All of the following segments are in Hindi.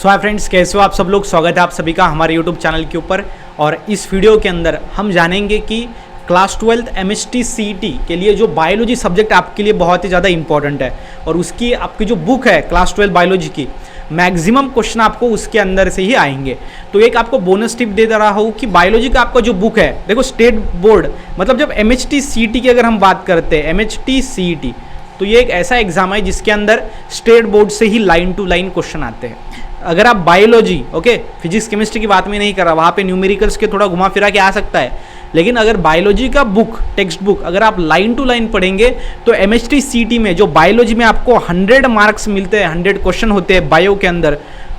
सो हाय फ्रेंड्स, कैसे हो आप सब लोग। स्वागत है आप सभी का हमारे यूट्यूब चैनल के ऊपर। और इस वीडियो के अंदर हम जानेंगे कि क्लास 12 एमएचटी सीईटी के लिए जो बायोलॉजी सब्जेक्ट आपके लिए बहुत ही ज़्यादा इंपॉर्टेंट है और उसकी आपकी जो बुक है क्लास 12 बायोलॉजी की, मैक्सिमम क्वेश्चन आपको उसके अंदर से ही आएंगे। तो एक आपको बोनस टिप दे रहा हूँ कि बायोलॉजी का आपका जो बुक है, देखो स्टेट बोर्ड मतलब जब एमएचटी सीईटी की अगर हम बात करते हैं, एमएचटी सीईटी तो ये एक ऐसा एग्जाम है जिसके अंदर स्टेट बोर्ड से ही लाइन टू लाइन क्वेश्चन आते हैं। अगर आप बायोलॉजी फिजिक्स केमिस्ट्री की बात में नहीं कर रहा, वहाँ पे न्यूमेरिकल्स के थोड़ा घुमा फिरा के आ सकता है, लेकिन अगर बायोलॉजी का बुक टेक्स्ट बुक अगर आप लाइन टू लाइन पढ़ेंगे तो एमएचटी सीईटी में जो बायोलॉजी में आपको 100 मार्क्स मिलते हैं, 100 क्वेश्चन होते हैं बायो के अंदर,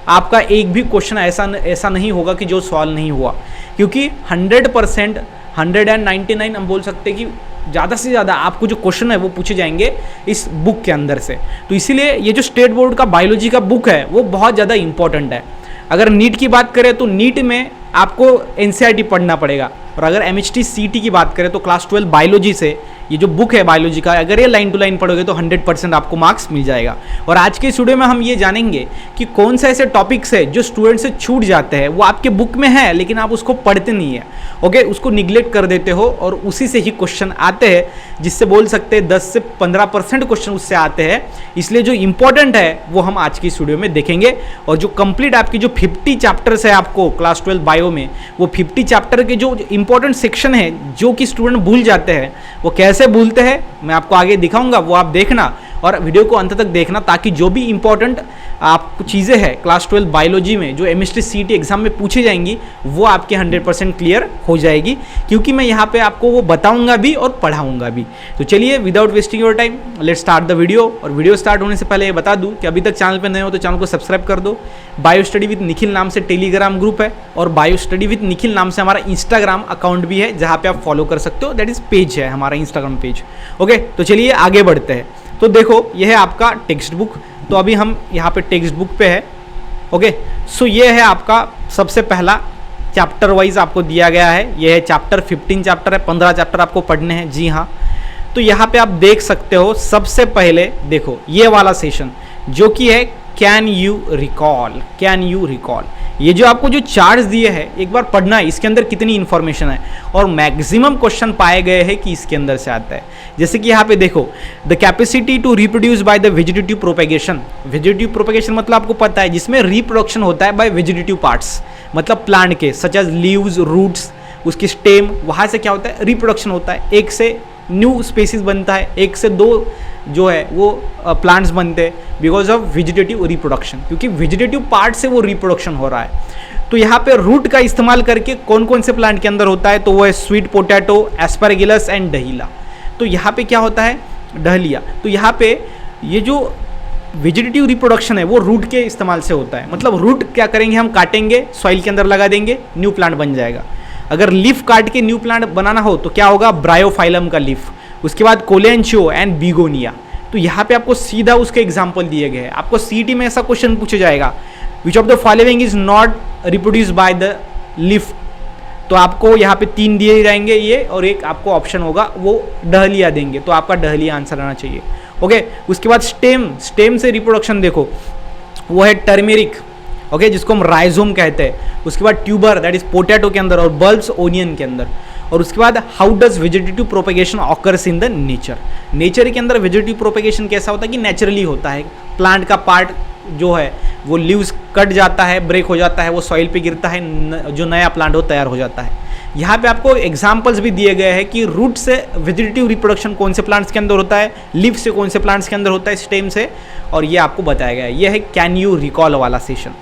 आपका एक भी क्वेश्चन ऐसा नहीं होगा कि जो सॉल्व नहीं हुआ, क्योंकि 100% 199 हम बोल सकते हैं कि ज़्यादा से ज़्यादा आपको जो क्वेश्चन है वो पूछे जाएंगे इस बुक के अंदर से। तो इसीलिए ये जो स्टेट बोर्ड का बायोलॉजी का बुक है वो बहुत ज़्यादा इंपॉर्टेंट है। अगर नीट की बात करें तो नीट में आपको एनसीईआरटी पढ़ना पड़ेगा, और अगर एमएचटी सीईटी की बात करें तो क्लास 12 बायोलॉजी से ये जो बुक है बायोलॉजी का, अगर ये लाइन टू लाइन पढ़ोगे तो 100% आपको मार्क्स मिल जाएगा। और आज के इस वीडियो में हम ये जानेंगे कि कौन से ऐसे टॉपिक्स है जो स्टूडेंट से छूट जाते हैं, वो आपके बुक में है लेकिन आप उसको पढ़ते नहीं है, उसको निगलेक्ट कर देते हो और उसी से ही क्वेश्चन आते हैं, जिससे बोल सकते हैं 10 से 15% क्वेश्चन उससे आते हैं। इसलिए जो इंपॉर्टेंट है वो हम आज की इस वीडियो में देखेंगे, और जो कंप्लीट आपकी जो 50 चैप्टर्स है आपको क्लास 12 बायो में, वो 50 चैप्टर के जो इंपॉर्टेंट सेक्शन है जो कि स्टूडेंट भूल जाते हैं, वो कैसे भूलते हैं मैं आपको आगे दिखाऊंगा, वो आप देखना और वीडियो को अंत तक देखना, ताकि जो भी इंपॉर्टेंट आप चीज़ें हैं क्लास 12 बायोलॉजी में जो एमएचटी सीईटी एग्जाम में पूछी जाएंगी वो आपके 100% क्लियर हो जाएगी, क्योंकि मैं यहाँ पे आपको वो बताऊंगा भी और पढ़ाऊंगा भी। तो चलिए without wasting your time let's start the video. और वीडियो स्टार्ट होने से पहले ये बता दूं कि अभी तक चैनल पे नए हो तो चैनल को सब्सक्राइब कर दो। बायो स्टडी विद निखिल नाम से टेलीग्राम ग्रुप है, और बायो स्टडी विद निखिल नाम से हमारा इंस्टाग्राम अकाउंट भी है जहाँ पे आप फॉलो कर सकते हो, दैट इज पेज है हमारा इंस्टाग्राम पेज। तो चलिए आगे बढ़ते हैं। तो देखो ये है आपका टेक्स्ट बुक, तो अभी हम यहाँ पे टेक्स्ट बुक पे है। सो ये है आपका सबसे पहला चैप्टर वाइज आपको दिया गया है, ये है चैप्टर 15 चैप्टर है, 15 चैप्टर आपको पढ़ने हैं। जी हाँ, तो यहाँ पे आप देख सकते हो सबसे पहले देखो ये वाला सेशन जो कि है कैन यू रिकॉल। ये जो आपको जो चार्ट्स दिए हैं एक बार पढ़ना है, इसके अंदर कितनी इंफॉर्मेशन है और मैक्सिमम क्वेश्चन पाए गए हैं कि इसके अंदर से आता है। जैसे कि यहाँ पे देखो the capacity to reproduce by the vegetative propagation. Vegetative propagation मतलब आपको पता है जिसमें रिप्रोडक्शन होता है बाय वेजिटेटिव पार्ट्स, मतलब प्लांट के सच एज लीव्स, रूट्स, उसकी स्टेम, वहाँ से क्या होता है रिप्रोडक्शन होता है, एक से न्यू स्पेसीज बनता है, एक से दो जो है वो प्लांट्स बनते हैं बिकॉज ऑफ वेजिटेटिव रिप्रोडक्शन, क्योंकि वेजिटेटिव पार्ट से वो रिप्रोडक्शन हो रहा है। तो यहाँ पे रूट का इस्तेमाल करके कौन कौन से प्लांट के अंदर होता है, तो वो है स्वीट पोटैटो, एस्परगिलस एंड डहीला। तो यहाँ पे क्या होता है डहलिया। तो यहाँ पे ये जो वेजिटेटिव रिप्रोडक्शन है वो रूट के इस्तेमाल से होता है, मतलब रूट क्या करेंगे हम काटेंगे, सॉइल के अंदर लगा देंगे, न्यू प्लांट बन जाएगा। अगर लीफ काट के न्यू प्लांट बनाना हो तो क्या होगा ब्रायोफाइलम का लीफ, उसके बाद कोलेंशियो एंड बिगोनिया। तो यहाँ पे आपको सीधा उसके एग्जाम्पल दिए गए हैं। आपको सीईटी में ऐसा क्वेश्चन पूछा जाएगा विच of the following is not reproduce by the leaf, तो आपको यहाँ पे 3 दिए जाएंगे ये, और एक आपको ऑप्शन होगा वो डहलिया देंगे, तो आपका डहलिया आंसर आना चाहिए। उसके बाद स्टेम से रिप्रोडक्शन देखो वो है टर्मेरिक, जिसको हम राइजोम कहते हैं। उसके बाद ट्यूबर दैट इज पोटैटो के अंदर, और बल्ब्स ओनियन के अंदर। और उसके बाद how does vegetative propagation occurs in the nature के अंदर वेजिटेटिव प्रोपेगेशन कैसा होता है कि नेचुरली होता है, प्लांट का पार्ट जो है वो लीव्स कट जाता है, ब्रेक हो जाता है, वो सॉइल पे गिरता है, जो नया प्लांट हो तैयार हो जाता है। यहाँ पे आपको एग्जाम्पल्स भी दिए गए हैं कि रूट से वेजिटेटिव रिप्रोडक्शन कौन से प्लांट्स के अंदर होता है, लीफ से कौन से प्लांट्स के अंदर होता है, स्टेम से, और ये आपको बताया गया है। ये है कैन यू रिकॉल वाला सेशन।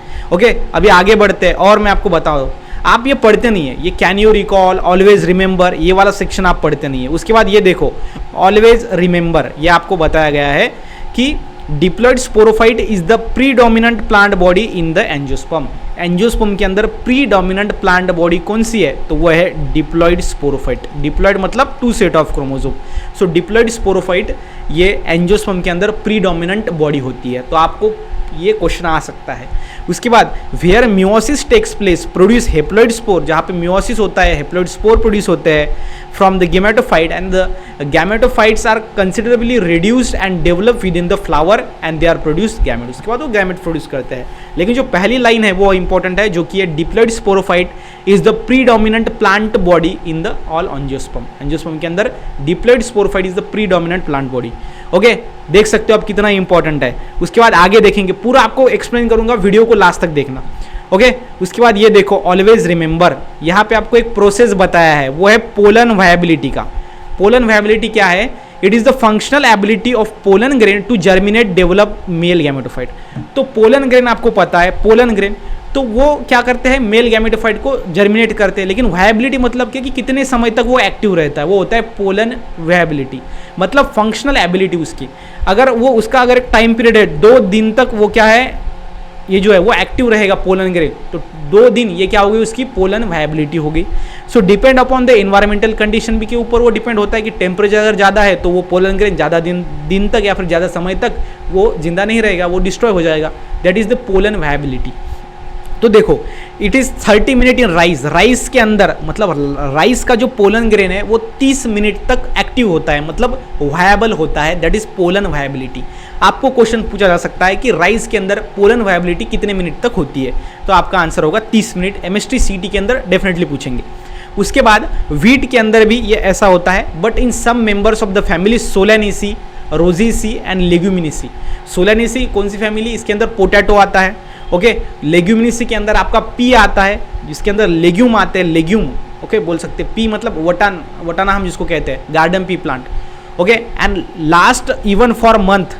अभी आगे बढ़ते हैं और मैं आपको बताऊँ, आप ये पढ़ते नहीं है, ये can you recall, always remember, ये वाला सेक्शन आप पढ़ते नहीं है। उसके बाद ये देखो ऑलवेज रिमेंबर, ये आपको बताया गया है कि diploid sporophyte is the predominant plant body in the angiosperm. Angiosperm के अंदर प्रीडोमिनेंट प्लांट बॉडी कौन सी है, तो वो है डिप्लॉयड स्पोरोफाइट। डिप्लॉयड मतलब 2 set of chromosome. So diploid sporophyte ये एंजियोस्पर्म के अंदर प्रीडोमिनेंट बॉडी होती है, तो आपको ये क्वेश्चन आ सकता है। उसके बाद where meiosis takes place produce haploid spore, जहाँ पे मियोसिस होता है, हेप्लॉइड स्पोर प्रोड्यूस होते हैं from the gametophyte and the gametophytes are considerably reduced and develop within the flower and they are produced gamete. उसके बाद वो गैमेट प्रोड्यूस करते हैं। लेकिन जो पहली लाइन है वो इंपॉर्टेंट है, जो कि है diploid sporophyte is the predominant plant body in the all angiosperm. Angiosperm के अंदर diploid sporophyte is the predominant plant body. Okay, देख सकते हो आप कितना इंपॉर्टेंट है। उसके बाद आगे देखेंगे, पूरा आपको एक्सप्लेन करूंगा, वीडियो को लास्ट तक देखना। ओके, उसके बाद ये देखो, ऑलवेज रिमेंबर, यहाँ पे आपको एक प्रोसेस बताया है, वो है पोलन वायबिलिटी का। पोलन वायबिलिटी क्या है? It is the functional ability of pollen grain to germinate develop male gametophyte. तो पोलन ग्रेन आपको पता है, पोलन ग्रेन तो वो क्या करते हैं, मेल गैमेटोफाइट को जर्मिनेट करते हैं। लेकिन वायबिलिटी मतलब क्या कि कितने समय तक वो एक्टिव रहता है, वो होता है पोलन वायबिलिटी, मतलब फंक्शनल एबिलिटी उसकी। अगर वो उसका अगर एक टाइम पीरियड है 2 दिन तक, वो क्या है, ये जो है वो एक्टिव रहेगा पोलन ग्रेन, तो 2 दिन ये क्या होगी, उसकी पोलन वायबिलिटी होगी। सो depend upon the environmental condition भी के ऊपर वो डिपेंड होता है कि टेम्परेचर अगर ज़्यादा है तो वो पोलन ग्रेन ज़्यादा दिन तक या फिर ज़्यादा समय तक वो जिंदा नहीं रहेगा, वो डिस्ट्रॉय हो जाएगा। That is the pollen viability. तो देखो, it is 30 minute in rice. Rice के अंदर मतलब राइस का जो पोलन ग्रेन है वो 30 मिनट तक एक्टिव होता है, मतलब वायबल होता है। That is pollen viability. आपको क्वेश्चन पूछा जा सकता है कि राइस के अंदर पोलन वायबिलिटी कितने मिनट तक होती है, तो आपका आंसर होगा 30 मिनट। MST CT के अंदर डेफिनेटली पूछेंगे। उसके बाद वीट के अंदर भी ये ऐसा होता है, but in some members of the family Solanaceae, Rosaceae and Leguminosae. Solanaceae कौन सी फैमिली? इसके अंदर पोटैटो आता है। ओके, लेग्यूमिनेसी के अंदर आपका पी आता है, जिसके अंदर लेग्यूम आते हैं, लेग्यूम। ओके, बोल सकते हैं पी मतलब वटाना हम जिसको कहते हैं, garden pea plant. Okay, and last even for month,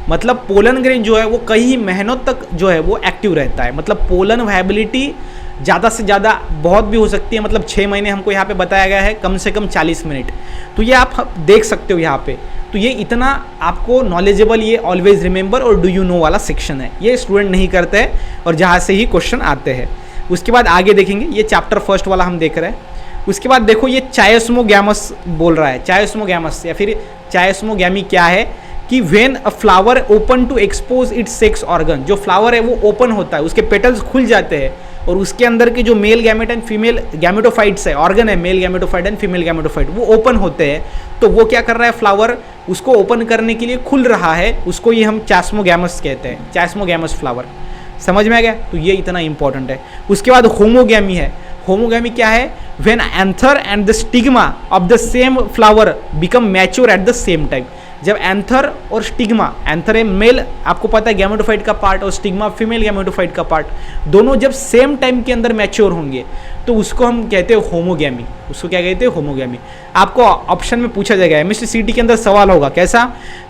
मतलब पोलन ग्रेन जो है वो कई महीनों तक जो है वो एक्टिव रहता है। मतलब पोलन वायबिलिटी ज़्यादा से ज़्यादा बहुत भी हो सकती है, मतलब 6 महीने हमको यहाँ पे बताया गया है, कम से कम 40 मिनट। तो ये आप देख सकते हो यहाँ पे। तो ये इतना आपको नॉलेजेबल, ये ऑलवेज रिमेंबर और डू यू नो वाला सेक्शन है, ये स्टूडेंट नहीं करते हैं और जहाँ से ही क्वेश्चन आते हैं। उसके बाद आगे देखेंगे, ये चैप्टर फर्स्ट वाला हम देख रहे हैं। उसके बाद देखो, ये चायोस्मोगैमस बोल रहा है। चायोस्मोगैमस या फिर चायोस्मोगैमी क्या है कि when a flower open to expose its sex organ, जो फ्लावर है वो ओपन होता है, उसके पेटल्स खुल जाते हैं और उसके अंदर के जो male gamete and female gametophytes है, ऑर्गन है, male gametophyte and female gametophyte, वो ओपन होते हैं। तो वो क्या कर रहा है, फ्लावर उसको ओपन करने के लिए खुल रहा है, उसको ये हम चास्मोगैमस कहते हैं, चास्मोगैमस फ्लावर। समझ में आ गया? तो ये इतना इंपॉर्टेंट है। उसके बाद होमोगैमी है। होमोगैमी क्या है? When anther and the stigma of the same flower become mature at the same time. जब एंथर और स्टिग्मा, एंथर है मेल, आपको पता है गैमेटोफाइट का पार्ट, और स्टिग्मा फीमेल गैमेटोफाइट का पार्ट, दोनों जब सेम टाइम के अंदर मैच्योर होंगे तो उसको हम कहते हैं होमोगैमी। उसको क्या कहते हैं? होमोगैमी। आपको ऑप्शन में पूछा जाएगा, MST CT के अंदर सवाल होगा कैसा,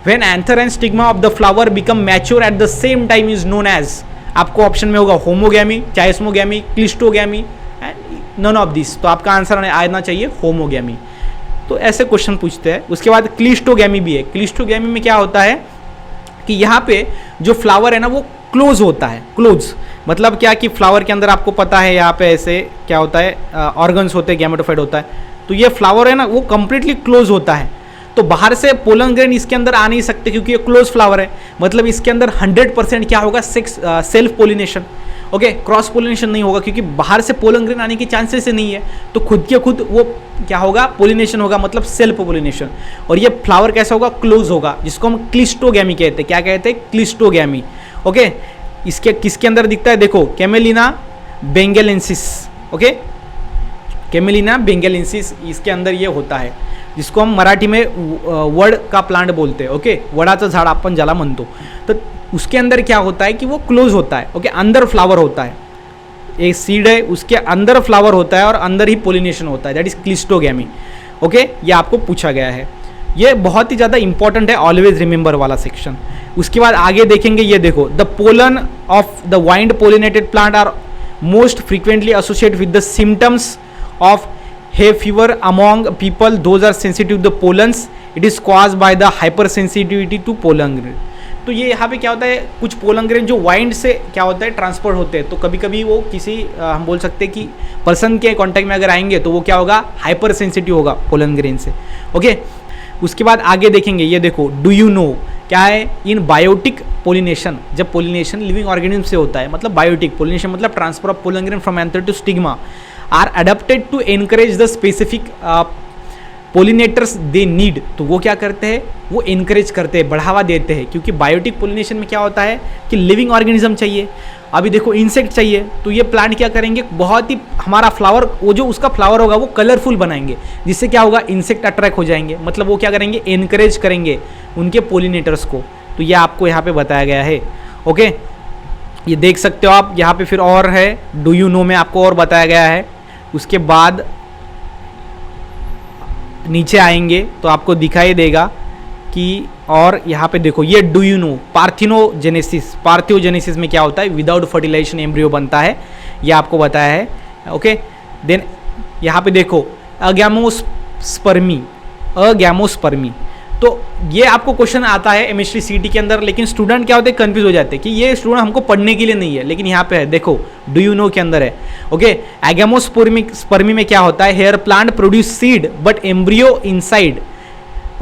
when anther and stigma of the flower become mature at the same time is known as, आपको ऑप्शन में होगा homogamy, chasmogamy, cleistogamy and none of this. तो आपका आंसर आना चाहिए होमोगैमी। तो ऐसे क्वेश्चन पूछते हैं। उसके बाद क्लिस्टोगैमी भी है। क्लिस्टोगैमी में क्या होता है कि यहाँ पे जो फ्लावर है ना वो क्लोज होता है। क्लोज मतलब क्या कि फ्लावर के अंदर आपको पता है यहाँ पे ऐसे क्या होता है, ऑर्गन्स होते हैं, गैमेटोफाइट होता है, तो ये फ्लावर है ना वो कंप्लीटली क्लोज होता है। तो बाहर से पोलन ग्रेन इसके अंदर आ नहीं सकते क्योंकि ये क्लोज फ्लावर है। मतलब इसके अंदर 100% क्या होगा, self pollination. Okay, cross pollination नहीं होगा क्योंकि बाहर से पोलन ग्रेन आने की चांसेस ही नहीं है। तो खुद के खुद वो क्या होगा, पोलिनेशन होगा, मतलब सेल्फ पोलिनेशन। और ये फ्लावर कैसा होगा, क्लोज होगा, जिसको हम क्लिस्टोगैमी कहते हैं। क्या कहते हैं? क्लिस्टोगैमी। ओके, इसके किसके अंदर दिखता है? देखो, कैमेलिना बेंगेलेंसिस। ओके, कैमेलिना बेंगेलेंसिस इसके अंदर ये होता है, जिसको हम मराठी में वड का प्लांट बोलते हैं। ओके, वडाचं झाड आपण ज्याला म्हणतो। तो उसके अंदर क्या होता है कि वो क्लोज होता है। ओके, अंदर फ्लावर होता है, एक सीड है उसके अंदर फ्लावर होता है और अंदर ही पोलिनेशन होता है। That is cleistogamy. ओके, ये आपको पूछा गया है, ये बहुत ही ज़्यादा इंपॉर्टेंट है, ऑलवेज रिमेंबर वाला सेक्शन। उसके बाद आगे देखेंगे, ये देखो, the pollen of the wind pollinated plant are most frequently associate with the symptoms of hay fever among people those are sensitive to the pollens. It is caused by the hypersensitivity to pollen grain. तो ये यहाँ पे क्या होता है, कुछ पोलन ग्रेन जो वाइंड से क्या होता है ट्रांसपोर्ट होते हैं, तो कभी कभी वो किसी हम बोल सकते हैं कि पर्सन के कांटेक्ट में अगर आएंगे तो वो क्या होगा, हाइपर सेंसिटिव होगा पोलन ग्रेन से। ओके, उसके बाद आगे देखेंगे, ये देखो, डू यू नो क्या है, इन बायोटिक पोलिनेशन, जब पोलिनेशन लिविंग ऑर्गेनिज्म से होता है, मतलब बायोटिक पोलिनेशन मतलब transfer of pollen grain from anther to stigma, are adapted to encourage the specific pollinators they need, तो वो क्या करते हैं, वो इनकरेज करते हैं, बढ़ावा देते हैं, क्योंकि बायोटिक पोलिनेशन में क्या होता है कि लिविंग ऑर्गेनिज्म चाहिए। अभी देखो इंसेक्ट चाहिए, तो ये प्लांट क्या करेंगे, बहुत ही हमारा फ्लावर, वो जो उसका फ्लावर होगा वो कलरफुल बनाएंगे, जिससे क्या होगा, इंसेक्ट अट्रैक्ट हो जाएंगे, मतलब वो क्या करेंगे, इनकरेज करेंगे उनके पोलिनेटर्स को। तो ये आपको यहाँ पे बताया गया है। ओके, ये देख सकते हो आप यहाँ पे। फिर और है डू यू नो में आपको और बताया गया है। उसके बाद नीचे आएंगे तो आपको दिखाई देगा कि, और यहाँ पे देखो ये डू यू नो पार्थिनोजेनेसिस, पार्थियोजेनेसिस में क्या होता है, विदाउट फर्टिलाइजेशन एम्ब्रियो बनता है, ये आपको बताया है। ओके, देन यहाँ पे देखो अगैमोस्पर्मी, अगैमोस्पर्मी, तो ये आपको क्वेश्चन आता है एमएसटी सीटी के अंदर, लेकिन स्टूडेंट क्या होते हैं, कंफ्यूज हो जाते हैं कि ये स्टूडेंट हमको पढ़ने के लिए नहीं है, लेकिन यहाँ पे है, देखो डू यू नो के अंदर है। ओके, एगैमोस्पर्मी में क्या होता है, here plant produce seed but embryo inside,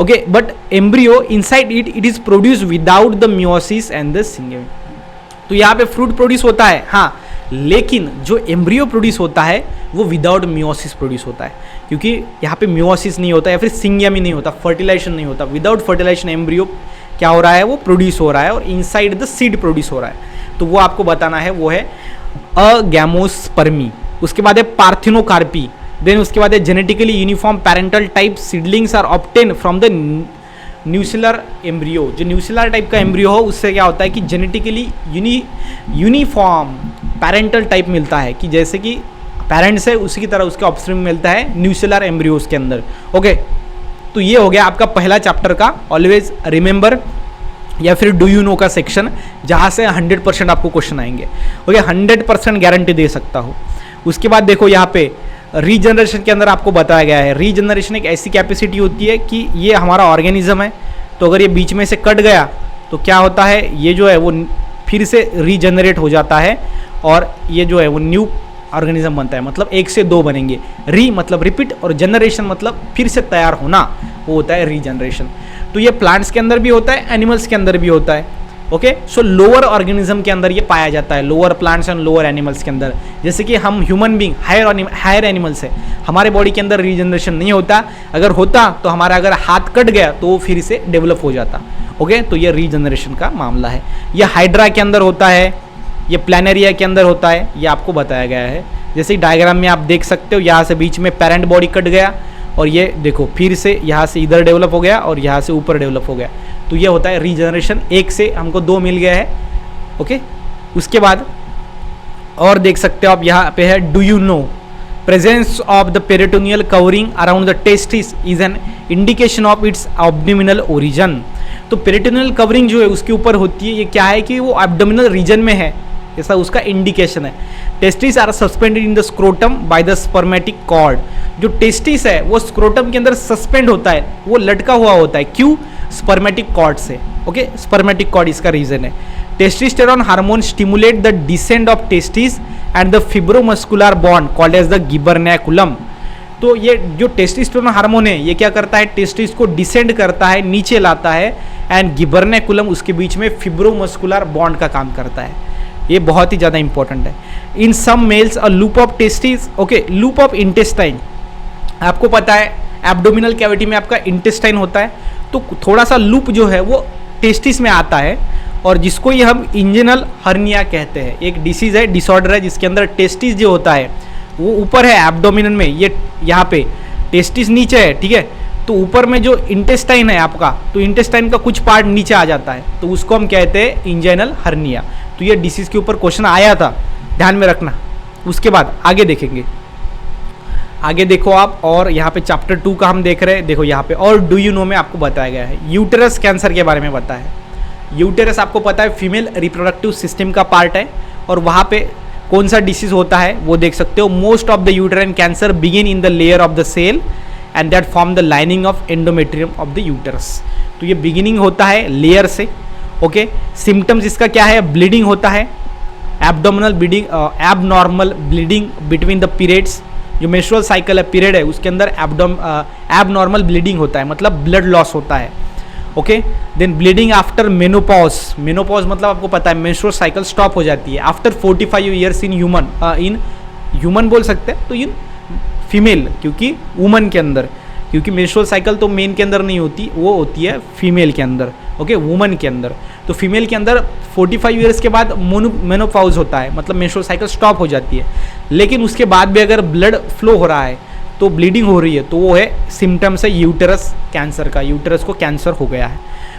okay, but embryo inside it is produce without the meiosis and the syngamy. तो यहाँ पे फ्रूट प्रोड्यूस होता है, हाँ, लेकिन जो एम्ब्रियो प्रोड्यूस होता है वो विदाउट मियोसिस प्रोड्यूस होता है, क्योंकि यहाँ पे मियोसिस नहीं होता या फिर सिंगमी नहीं होता, फर्टिलाइजेशन नहीं होता। विदाउट फर्टिलाइजेशन एम्ब्रियो क्या हो रहा है, वो प्रोड्यूस हो रहा है और इनसाइड द सीड प्रोड्यूस हो रहा है। तो वो आपको बताना है, वो है अगैमोस्पर्मी। उसके बाद है पार्थिनोकार्पी, देन उसके बाद है genetically uniform parental type seedlings are obtain from the nucellar embryo. जो न्यूसिलर टाइप का एम्ब्रियो हो उससे क्या होता है कि जेनेटिकली यूनिफॉर्म पैरेंटल टाइप मिलता है, कि जैसे कि पेरेंट्स है उसी की तरह उसके ऑफस्प्रिंग मिलता है न्यूसिलर एम्ब्रियोज के अंदर। ओके, तो ये हो गया आपका पहला चैप्टर का ऑलवेज रिमेंबर या फिर डू यू नो का सेक्शन, जहाँ से 100% आपको क्वेश्चन आएंगे। ओके, 100% गारंटी दे सकता हूँ। उसके बाद देखो यहाँ पे रीजनरेशन के अंदर आपको बताया गया है, रीजनरेशन एक ऐसी कैपेसिटी होती है कि ये हमारा ऑर्गेनिज्म है, तो अगर ये बीच में से कट गया तो क्या होता है, ये जो है वो फिर से रीजनरेट हो जाता है और ये जो है वो न्यू ऑर्गेनिज्म बनता है, मतलब 1 से 2 बनेंगे। री मतलब रिपीट और जनरेशन मतलब फिर से तैयार होना, वो होता है रीजनरेशन। तो ये प्लांट्स के अंदर भी होता है, एनिमल्स के अंदर भी होता है। ओके, सो लोअर ऑर्गेनिज्म के अंदर ये पाया जाता है, lower plants and lower animals के अंदर। जैसे कि हम ह्यूमन बींग हायर एनिमल्स है, हमारे बॉडी के अंदर रीजनरेशन नहीं होता, अगर होता तो हमारा अगर हाथ कट गया तो वो फिर से डेवलप हो जाता। ओके, तो ये रीजनरेशन का मामला है। ये हाइड्रा के अंदर होता है, ये प्लानेरिया के अंदर होता है, ये आपको बताया गया है। जैसे डायग्राम में आप देख सकते हो, यहाँ से बीच में पेरेंट बॉडी कट गया और ये देखो फिर से यहाँ से इधर डेवलप हो गया और यहाँ से ऊपर डेवलप हो गया, तो ये होता है रीजनरेशन। 1 से हमको 2 मिल गया है। ओके, उसके बाद और देख सकते हो आप, यहाँ पे है do you no presence of the peritoneal covering around the testis is an indication of its abdominal origin. तो पेरिटोनियल कवरिंग जो है उसके ऊपर होती है, ये क्या है कि वो एब्डोमिनल रीजन में है, ऐसा उसका इंडिकेशन है। Testis are suspended in the scrotum by the spermatic cord. जो टेस्टिस है वो स्क्रोटम के अंदर सस्पेंड होता है, वो लटका हुआ होता है, क्यों, स्पर्मेटिक कॉर्ड से। ओके, स्पर्मेटिक कॉर्ड इसका रीजन है। Testosterone hormone stimulate the descent of testis and the fibromuscular bond called as the gubernaculum. तो ये जो टेस्टोस्टेरोन हार्मोन है ये क्या करता है, टेस्टिस को डिसेंड करता है, नीचे लाता है, एंड गिबर्नैकुलम उसके बीच में फिब्रोमस्कुलर बॉन्ड का काम करता है। ये बहुत ही ज़्यादा इंपॉर्टेंट है। In some males a loop of testis, okay, loop of intestine, आपको पता है एब्डोमिनल कैविटी में आपका इंटेस्टाइन होता है, तो थोड़ा सा लूप जो है वो टेस्टिस में आता है, और जिसको ये हम इंजेनल हर्निया कहते हैं। एक डिसीज है, डिसऑर्डर है, जिसके अंदर टेस्टिस जो होता है वो ऊपर है एब्डोमिनल में, ये यहाँ पे टेस्टिस नीचे है, ठीक है। तो ऊपर में जो इंटेस्टाइन है आपका, तो इंटेस्टाइन का कुछ पार्ट नीचे आ जाता है, तो उसको हम कहते हैं इंजेनल हर्निया। तो ये डिसीज के ऊपर क्वेश्चन आया था, ध्यान में रखना। उसके बाद आगे देखेंगे, आगे देखो आप, और यहाँ पे चैप्टर 2 का हम देख रहे हैं। देखो यहाँ पे और डू यू नो में आपको बताया गया है, यूटेरस कैंसर के बारे में बताया है। यूटेरस आपको पता है फीमेल रिप्रोडक्टिव सिस्टम का पार्ट है, और वहाँ पे कौन सा डिसीज होता है वो देख सकते हो। Most of the uterine cancer begin in the layer of the cell and that form the lining of endometrium of the uterus. तो ये बिगिनिंग होता है लेयर से। ओके, सिम्टम्स इसका क्या है, ब्लीडिंग होता है, abdominal bleeding, abnormal bleeding between the periods. जो मेंस्ट्रुअल साइकिल है, पीरियड है, उसके अंदर एबनॉर्मल ब्लीडिंग होता है, मतलब ब्लड लॉस होता है। Okay, then bleeding after menopause. Menopause मतलब आपको पता है मेंस्ट्रुअल साइकिल स्टॉप हो जाती है आफ्टर 45 ईयर्स इन ह्यूमन बोल सकते हैं, तो इन फीमेल, क्योंकि वुमन के अंदर क्योंकि मेंस्ट्रुअल साइकिल तो मेन के अंदर नहीं होती, वो होती है फीमेल के अंदर, ओके, वुमन के अंदर। तो फीमेल के अंदर 45 ईयर्स के बाद मेनोपॉज होता है, मतलब मेंस्ट्रुअल साइकिल स्टॉप हो जाती है। लेकिन उसके बाद भी अगर ब्लड फ्लो हो रहा है तो ब्लीडिंग हो रही है, तो वो है सिम्टम्स है यूटेरस कैंसर का, यूटेरस को कैंसर हो गया है।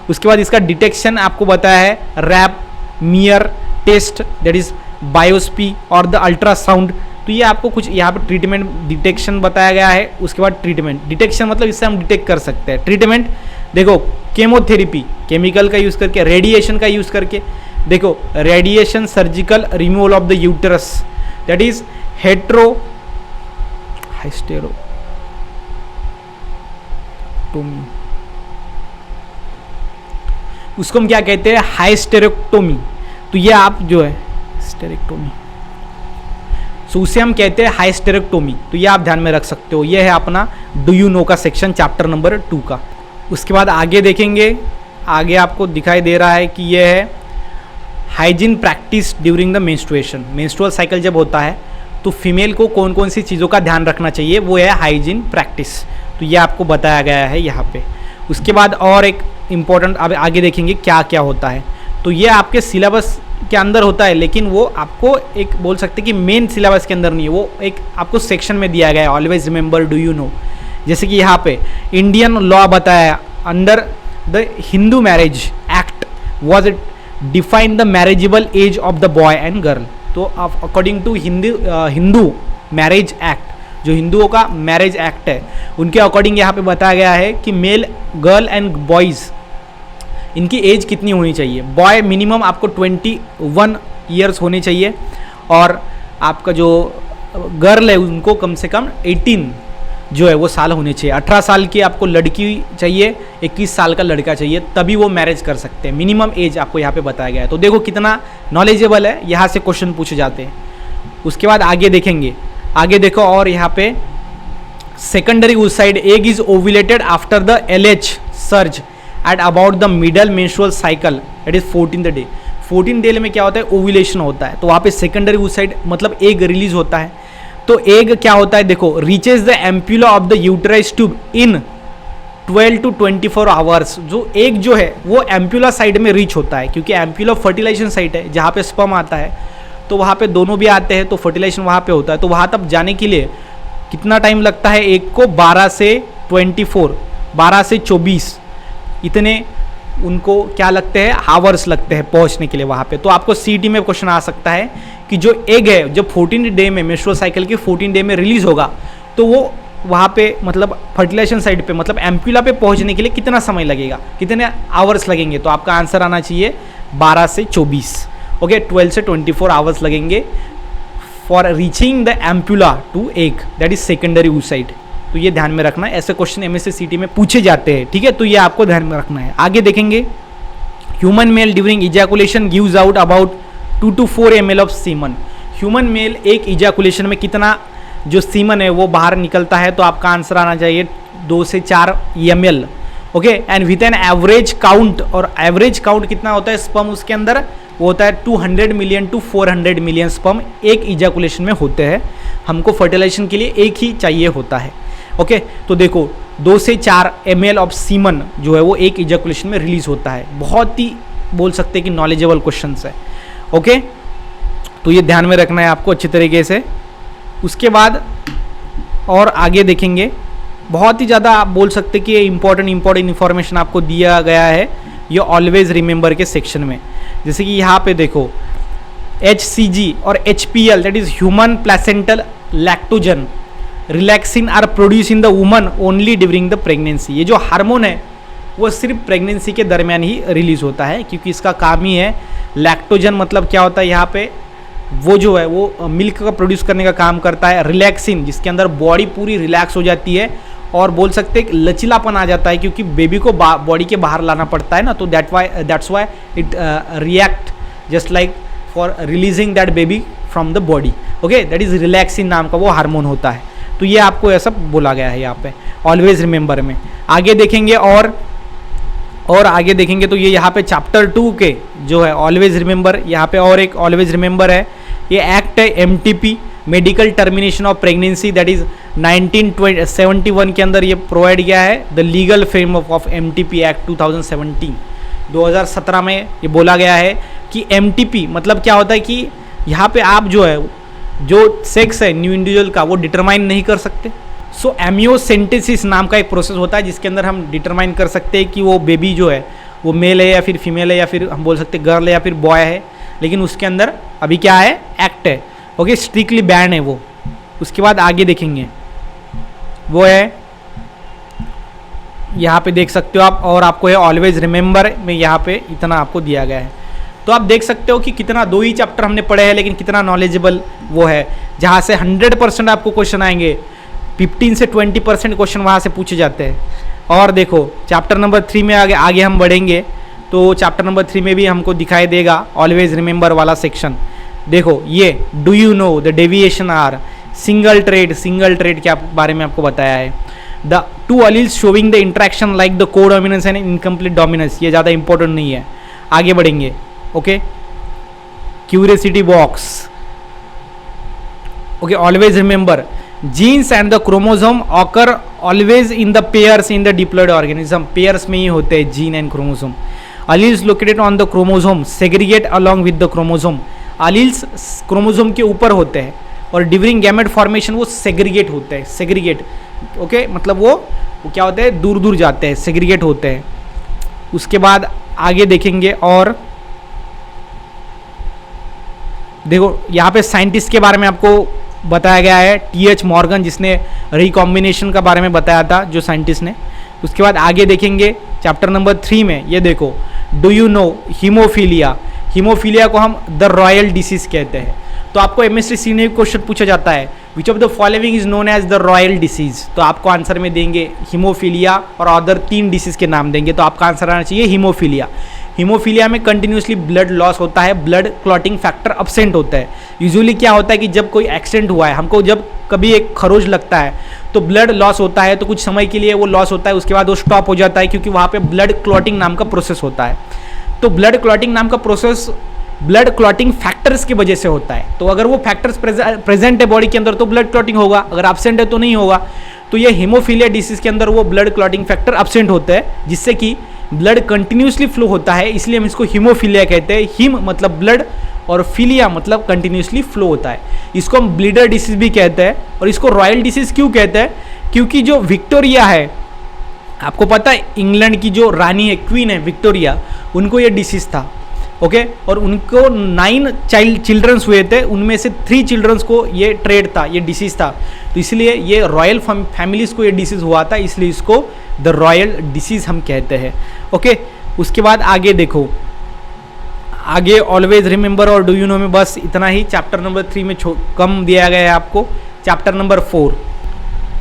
उसके बाद इसका डिटेक्शन आपको बताया है Pap smear test, that is biopsy और द अल्ट्रासाउंड। तो ये आपको कुछ यहाँ पर ट्रीटमेंट डिटेक्शन बताया गया है। उसके बाद ट्रीटमेंट, डिटेक्शन मतलब इससे हम डिटेक्ट कर सकते हैं। ट्रीटमेंट देखो, केमोथेरेपी केमिकल का यूज़ करके, रेडिएशन का यूज़ करके, देखो radiation surgical removal of the uterus, that is hysterotomy, उसको हम क्या कहते हैं, हाइस्टेरेक्टोमी। तो ये आप जो है स्टेरेक्टोमी, सो उसे हम कहते हैं हाइस्टेरेक्टोमी। तो ये आप ध्यान में रख सकते हो। ये है अपना डू यू नो का सेक्शन चैप्टर नंबर 2 का। उसके बाद आगे देखेंगे, आगे आपको दिखाई दे रहा है कि ये है hygiene practice during the menstruation. Menstrual cycle जब होता है तो फीमेल को कौन कौन सी चीज़ों का ध्यान रखना चाहिए, वो है हाइजीन प्रैक्टिस। तो ये आपको बताया गया है यहाँ पे। उसके बाद और एक इम्पॉर्टेंट, अब आगे देखेंगे क्या क्या होता है। तो ये आपके सिलेबस के अंदर होता है, लेकिन वो आपको एक बोल सकते हैं कि मेन सिलेबस के अंदर नहीं है, वो एक आपको सेक्शन में दिया गया है, always remember do you know. जैसे कि यहाँ पे इंडियन लॉ बताया, under the Hindu marriage act was it define the marriageable age of the boy and girl. तो according to Hindu marriage act, जो हिंदुओं का मैरिज एक्ट है, उनके अकॉर्डिंग यहाँ पे बताया गया है कि मेल गर्ल एंड बॉयज़, इनकी एज कितनी होनी चाहिए। बॉय मिनिमम आपको 21 ईयर्स होने चाहिए, और आपका जो गर्ल है उनको कम से कम 18 जो है वो साल होने चाहिए। 18 साल की आपको लड़की चाहिए, 21 साल का लड़का चाहिए, तभी वो मैरिज कर सकते हैं। मिनिमम एज आपको यहाँ पे बताया गया है। तो देखो कितना नॉलेजेबल है, यहाँ से क्वेश्चन पूछे जाते हैं। उसके बाद आगे देखेंगे, आगे देखो, और यहाँ पे secondary oocyte egg is ovulated after the LH surge at about the middle menstrual cycle, that is 14th day. 14 day में क्या होता है, ओव्यूलेशन होता है। तो वहाँ पे सेकेंडरी oocyte मतलब एग रिलीज होता है। तो एग क्या होता है, देखो reaches the ampulla of the uterine tube in 12 to 24 hours. जो एग जो है वो एम्प्यूला साइड में रीच होता है, क्योंकि एम्प्यूला फर्टिलाइजेशन साइट है जहाँ पे स्पर्म आता है, तो वहाँ पे दोनों भी आते हैं, तो फर्टिलाइजेशन वहाँ पे होता है। तो वहाँ तक जाने के लिए कितना टाइम लगता है, एग को 12 से 24 इतने उनको क्या लगते हैं, आवर्स लगते हैं पहुंचने के लिए वहाँ पे। तो आपको सीटी में क्वेश्चन आ सकता है कि जो एग है जब 14 डे में, मेंस्ट्रुअल साइकिल के 14 डे में रिलीज होगा, तो वो वहाँ पे मतलब फर्टिलाइजेशन साइड पे मतलब एम्प्यूला पे पहुँचने के लिए कितना समय लगेगा, कितने आवर्स लगेंगे। तो आपका आंसर आना चाहिए 12 से 24, ओके, 12 से 24 आवर्स लगेंगे for reaching the ampulla to egg, that is secondary oocyte। तो ये ध्यान में रखना है, ऐसे क्वेश्चन MSc CT में पूछे जाते हैं, ठीक है। तो ये आपको ध्यान में रखना है। आगे देखेंगे, human male during ejaculation gives out about 2 to 4 ml of semen. Human male एक इजैकुलेशन में कितना जो सीमन है वो बाहर निकलता है। तो आपका आंसर आना चाहिए 2 से 4 ml, okay. And with an average count, और एवरेज काउंट कितना होता है स्पर्म उसके अंदर, वो होता है 200 मिलियन to 400 मिलियन स्पर्म एक इजैकुलेशन में होते हैं। हमको फर्टिलाइजेशन के लिए एक ही चाहिए होता है, ओके। तो देखो 2 से 4 ml ऑफ सीमन जो है वो एक इजैकुलेशन में रिलीज होता है। बहुत ही बोल सकते हैं कि नॉलेजेबल क्वेश्चंस है, ओके। तो ये ध्यान में रखना है आपको अच्छी तरीके से। उसके बाद और आगे देखेंगे, बहुत ही ज़्यादा आप बोल सकते कि ये इंपॉर्टेंट इन्फॉर्मेशन आपको दिया गया है ये ऑलवेज रिमेंबर के सेक्शन में। जैसे कि यहाँ पे देखो HCG और HPL, that is human placental lactogen relaxin are produce in the woman only during the pregnancy. ये जो हार्मोन है वो सिर्फ प्रेगनेंसी के दरमियान ही रिलीज होता है, क्योंकि इसका काम ही है लैक्टोजन मतलब क्या होता है यहाँ पे, वो जो है वो मिल्क का प्रोड्यूस करने का काम करता है। रिलैक्सिन जिसके अंदर बॉडी पूरी रिलैक्स हो जाती है और बोल सकते हैं लचीलापन आ जाता है, क्योंकि बेबी को बॉडी के बाहर लाना पड़ता है ना। तो that's why it react just like for releasing that baby from the body, okay. That is relaxin नाम का वो हार्मोन होता है। तो ये आपको ऐसा बोला गया है यहाँ पे ऑलवेज रिमेंबर में। आगे देखेंगे और आगे देखेंगे तो ये यहाँ पे चैप्टर 2 के जो है ऑलवेज रिमेंबर, यहाँ पे और एक ऑलवेज रिमेंबर है। ये एक्ट है MTP, medical termination of pregnancy, that is 1971 के अंदर ये प्रोवाइड किया है, the legal framework of MTP act 2017। 2017 में ये बोला गया है कि एमटीपी मतलब क्या होता है कि यहाँ पे आप जो है जो सेक्स है न्यू इंडिविजुअल का वो डिटरमाइन नहीं कर सकते। सो एमियोसेंटेसिस नाम का एक प्रोसेस होता है जिसके अंदर हम डिटरमाइन कर सकते हैं कि वो बेबी जो है वो मेल है या फिर फीमेल है, या फिर हम बोल सकते गर्ल है या फिर बॉय है, लेकिन उसके अंदर अभी क्या है, एक्ट है। ओके, स्ट्रिक्टली बैन है वो। उसके बाद आगे देखेंगे वो है, यहाँ पे देख सकते हो आप, और आपको है ऑलवेज रिमेंबर में यहाँ पे इतना आपको दिया गया है। तो आप देख सकते हो कि कितना 2 ही चैप्टर हमने पढ़े हैं, लेकिन कितना नॉलेजेबल वो है, जहाँ से 100% आपको क्वेश्चन आएंगे। 15 से 20% क्वेश्चन वहाँ से पूछे जाते हैं। और देखो चैप्टर नंबर 3 में आगे हम बढ़ेंगे तो चैप्टर नंबर 3 में भी हमको दिखाई देगा ऑलवेज रिमेंबर वाला सेक्शन। देखो ये do you know the deviation are, single trait के बारे में आपको बताया है। The 2 alleles showing the interaction like the codominance and incomplete dominance, ये ज़्यादा इंपॉर्टेंट नहीं है, आगे बढ़ेंगे। Okay, curiosity box. Okay, always remember genes and the chromosome occur always in the pairs in the diploid organism, pairs में ही होते हैं gene and chromosome. Alleles located on the chromosome segregate along with the chromosome, alleles chromosome के ऊपर होते हैं और ड्यूरिंग गैमेट फॉर्मेशन वो सेग्रीगेट होते हैं। सेग्रीगेट ओके, मतलब वो क्या होते हैं, दूर दूर जाते हैं, सेग्रीगेट होते हैं। उसके बाद आगे देखेंगे और देखो यहाँ पे साइंटिस्ट के बारे में आपको बताया गया है, टी.एच. मॉर्गन, जिसने रिकॉम्बिनेशन का बारे में बताया था, जो साइंटिस्ट ने। उसके बाद आगे देखेंगे चैप्टर नंबर 3 में, ये देखो do you no haemophilia, haemophilia को हम द रॉयल डिसीज कहते हैं। तो आपको एमएसटी में क्वेश्चन पूछा जाता है, which of the following is known as the royal disease, तो आपको आंसर में देंगे हीमोफीलिया और अदर 3 डिसीज के नाम देंगे, तो आपका आंसर आना चाहिए हीमोफीलिया। हीमोफीलिया में कंटिन्यूसली ब्लड लॉस होता है, ब्लड क्लॉटिंग फैक्टर अब्सेंट होता है। यूजुअली क्या होता है कि जब कोई एक्सीडेंट हुआ है, हमको जब कभी एक खरोच लगता है तो ब्लड लॉस होता है, तो कुछ समय के लिए वो लॉस होता है, उसके बाद वो स्टॉप हो जाता है, क्योंकि वहाँ पे ब्लड क्लॉटिंग नाम का प्रोसेस होता है। तो ब्लड क्लॉटिंग नाम का प्रोसेस ब्लड क्लॉटिंग फैक्टर्स की वजह से होता है। तो अगर वो फैक्टर्स प्रेजेंट है बॉडी के अंदर तो ब्लड क्लॉटिंग होगा, अगर एब्सेंट है तो नहीं होगा। तो ये हीमोफीलिया डिसीज के अंदर वो ब्लड क्लॉटिंग फैक्टर एब्सेंट होते हैं, जिससे कि ब्लड कंटिन्यूसली फ्लो होता है, इसलिए हम इसको हीमोफीलिया कहते हैं। हीम मतलब ब्लड और फीलिया मतलब कंटिन्यूसली फ्लो होता है। इसको हम ब्लीडर डिसीज भी कहते हैं। और इसको रॉयल डिसीज क्यों कहते हैं, क्योंकि जो विक्टोरिया है, आपको पता है इंग्लैंड की जो रानी है, क्वीन है विक्टोरिया, उनको ये डिसीज था। ओके, और उनको 9 चिल्ड्रंस हुए थे, उनमें से 3 चिल्ड्रंस को ये ट्रेड था, ये डिसीज था। तो इसलिए ये रॉयल फैमिलीज को ये डिसीज हुआ था, इसलिए इसको द रॉयल डिसीज हम कहते हैं। ओके, उसके बाद आगे देखो, आगे ऑलवेज रिमेंबर और डू यू नो में बस इतना ही। चैप्टर नंबर 3 में कम दिया गया है आपको। चैप्टर नंबर 4,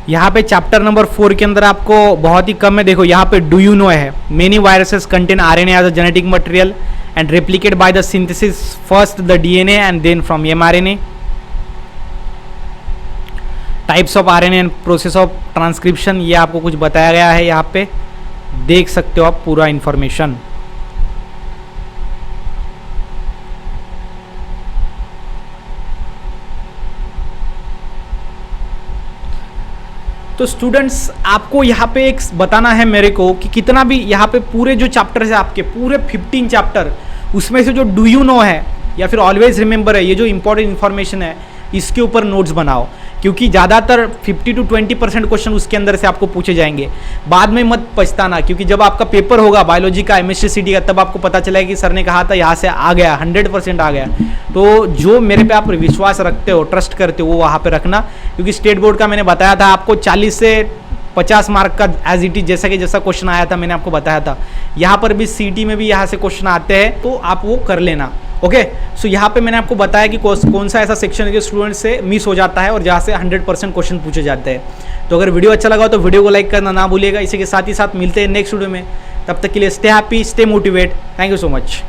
यहाँ पे चैप्टर नंबर 4 के अंदर आपको बहुत ही कम है। देखो यहाँ पे डू यू नो है, many viruses contain RNA as a genetic material and replicate by the synthesis first the DNA and then from mRNA. Types of RNA and process of transcription, ये आपको कुछ बताया गया है, यहाँ पे देख सकते हो आप पूरा इंफॉर्मेशन। तो स्टूडेंट्स आपको यहाँ पे एक बताना है मेरे को कि कितना भी यहाँ पे पूरे जो चैप्टर है आपके पूरे 15 चैप्टर, उसमें से जो डू यू नो है या फिर ऑलवेज रिमेंबर है, ये जो इंपॉर्टेंट इन्फॉर्मेशन है, इसके ऊपर नोट्स बनाओ, क्योंकि ज़्यादातर 50 to 20% क्वेश्चन उसके अंदर से आपको पूछे जाएंगे। बाद में मत पछताना, क्योंकि जब आपका पेपर होगा बायोलॉजी का, एमएसटी का, तब आपको पता चलेगा कि सर ने कहा था यहाँ से आ गया, 100% आ गया। तो जो मेरे पे आप विश्वास रखते हो, ट्रस्ट करते हो, वो वहाँ पे रखना, क्योंकि स्टेट बोर्ड का मैंने बताया था आपको 40 से 50 मार्क का एज इट इज जैसा क्वेश्चन आया था, मैंने आपको बताया था। यहाँ पर भी सीटी में भी यहाँ से क्वेश्चन आते हैं, तो आप वो कर लेना। ओके, सो यहाँ पे मैंने आपको बताया कि कौन सा ऐसा सेक्शन है जो स्टूडेंट से मिस हो जाता है और जहाँ से 100% क्वेश्चन पूछे जाते हैं। तो अगर वीडियो अच्छा लगा तो वीडियो को लाइक करना ना भूलिएगा। इसी के साथ ही साथ मिलते हैं नेक्स्ट वीडियो में, तब तक के लिए stay happy, stay motivate. Thank you so much.